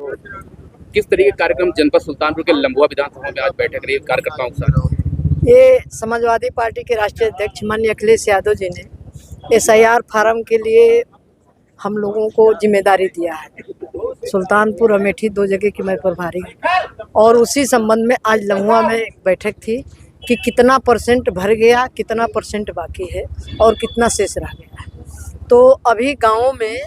किस तरीके के कार्यक्रम जनपद सुल्तानपुर के लंबुआ विधानसभा में आज बैठक रही कार्यकर्ताओं के साथ? ये समाजवादी पार्टी के राष्ट्रीय अध्यक्ष माननीय अखिलेश यादव जी ने SIR फार्म के लिए हम लोगों को जिम्मेदारी दिया है। सुल्तानपुर अमेठी 2 जगह की मैं प्रभारी हूँ और उसी संबंध में आज लम्हुआ में एक बैठक थी कि कितना % भर गया, कितना % बाकी है और कितना शेष रह गया है। तो अभी गाँव में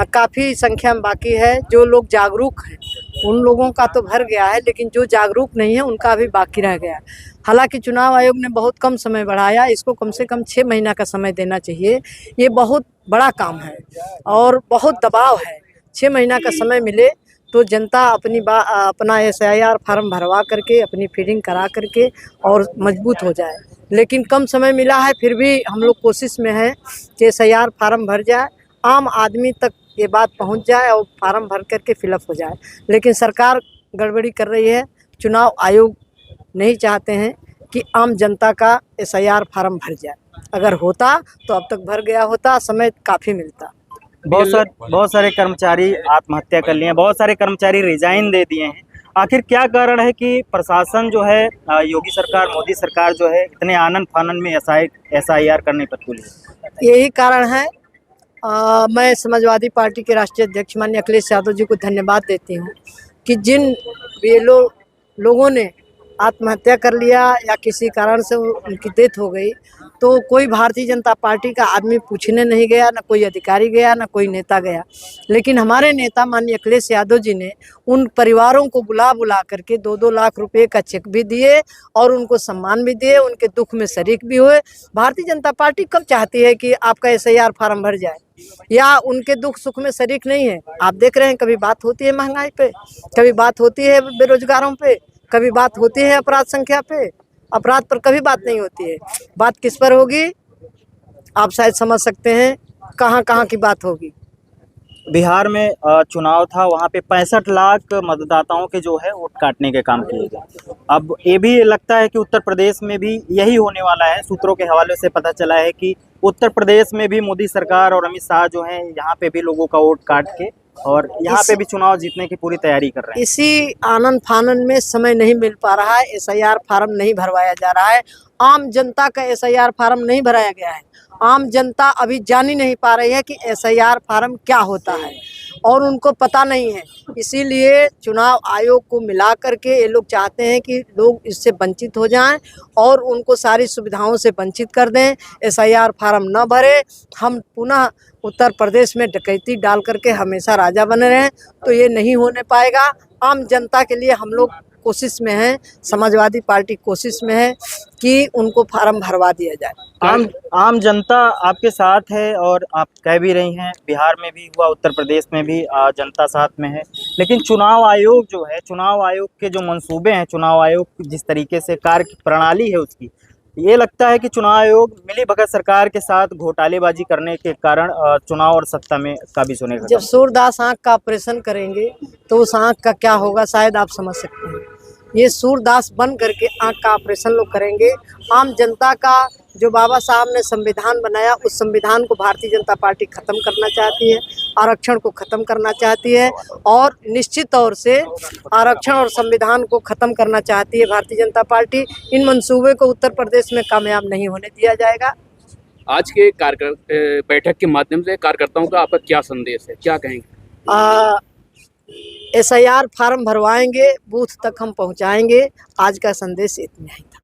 काफ़ी संख्या में बाकी है। जो लोग जागरूक हैं उन लोगों का तो भर गया है, लेकिन जो जागरूक नहीं है उनका अभी बाकी रह गया है। हालांकि चुनाव आयोग ने बहुत कम समय बढ़ाया, इसको कम से कम 6 महीना का समय देना चाहिए। ये बहुत बड़ा काम है और बहुत दबाव है। 6 महीना का समय मिले तो जनता अपना SIR फार्म भरवा करके अपनी फीडिंग करा करके और मजबूत हो जाए। लेकिन कम समय मिला है, फिर भी हम लोग कोशिश में है कि SIR फार्म भर जाए, आम आदमी तक ये बात पहुंच जाए और फार्म भर करके फिलअप हो जाए। लेकिन सरकार गड़बड़ी कर रही है। चुनाव आयोग नहीं चाहते हैं कि आम जनता का SIR फार्म भर जाए। अगर होता तो अब तक भर गया होता, समय काफ़ी मिलता। बहुत सारे कर्मचारी आत्महत्या कर लिए हैं, बहुत सारे कर्मचारी रिजाइन दे दिए हैं। आखिर क्या कारण है कि प्रशासन जो है, योगी सरकार, मोदी सरकार जो है, इतने आनन फानन में SIR करने पर तुली है? यही कारण है। मैं समाजवादी पार्टी के राष्ट्रीय अध्यक्ष माननीय अखिलेश यादव जी को धन्यवाद देती हूँ कि जिन लोगों ने आत्महत्या कर लिया या किसी कारण से उनकी डेथ हो गई, तो कोई भारतीय जनता पार्टी का आदमी पूछने नहीं गया, ना कोई अधिकारी गया, ना कोई नेता गया। लेकिन हमारे नेता माननीय अखिलेश यादव जी ने उन परिवारों को बुला करके 2-2 लाख रुपए का चेक भी दिए और उनको सम्मान भी दिए, उनके दुख में शरीक भी हुए। भारतीय जनता पार्टी कब चाहती है कि आपका SIR फार्म भर जाए या उनके दुख सुख में शरीक नहीं है? आप देख रहे हैं, कभी बात होती है महंगाई पे, कभी बात होती है बेरोजगारों पे, कभी बात होती है अपराध संख्या पे। अपराध पर कभी बात नहीं होती है। बात किस पर होगी? आप शायद समझ सकते हैं कहाँ की बात होगी। बिहार में चुनाव था, वहाँ पे 65 लाख मतदाताओं के जो है वोट काटने के काम किए गए। अब ये भी लगता है कि उत्तर प्रदेश में भी यही होने वाला है। सूत्रों के हवाले से पता चला है कि उत्तर प्रदेश में भी मोदी सरकार और अमित शाह जो हैं, यहाँ पे भी लोगों का वोट काट के और यहाँ पे भी चुनाव जीतने की पूरी तैयारी कर रहे हैं। इसी आनंद फानन में समय नहीं मिल पा रहा है, SIR फार्म नहीं भरवाया जा रहा है। आम जनता का SIR फार्म नहीं भराया गया है। आम जनता अभी जान ही नहीं पा रही है कि SIR फार्म क्या होता है और उनको पता नहीं है। इसीलिए चुनाव आयोग को मिला करके ये लोग चाहते हैं कि लोग इससे वंचित हो जाएं और उनको सारी सुविधाओं से वंचित कर दें, SIR फार्म न भरे। हम पुनः उत्तर प्रदेश में डकैती डाल करके हमेशा राजा बने रहें, तो ये नहीं होने पाएगा। आम जनता के लिए हम लोग कोशिश में हैं, समाजवादी पार्टी कोशिश में है कि उनको फार्म भरवा दिया जाए। आम जनता आपके साथ है और आप कह भी रही हैं, बिहार में भी हुआ, उत्तर प्रदेश में भी जनता साथ में है। लेकिन चुनाव आयोग जो है, चुनाव आयोग के जो मंसूबे हैं, चुनाव आयोग जिस तरीके से कार्य प्रणाली है उसकी, ये लगता है कि चुनाव आयोग मिलीभगत सरकार के साथ घोटालेबाजी करने के कारण चुनाव और सत्ता में काबिज होने का। जब सूरदास आँख का ऑपरेशन करेंगे तो उस आँख का क्या होगा शायद आप समझ सकते हैं। ये सूरदास बन करके आँख का ऑपरेशन लोग करेंगे। आम जनता का जो बाबा साहब ने संविधान बनाया, उस संविधान को भारतीय जनता पार्टी ख़त्म करना चाहती है, आरक्षण को ख़त्म करना चाहती है और निश्चित तौर से आरक्षण और संविधान को ख़त्म करना चाहती है भारतीय जनता पार्टी। इन मंसूबे को उत्तर प्रदेश में कामयाब नहीं होने दिया जाएगा। आज के बैठक के माध्यम से कार्यकर्ताओं का आपका क्या संदेश है, क्या कहेंगे? SIR फार्म भरवाएंगे, बूथ तक हम पहुंचाएंगे। आज का संदेश इतना ही था।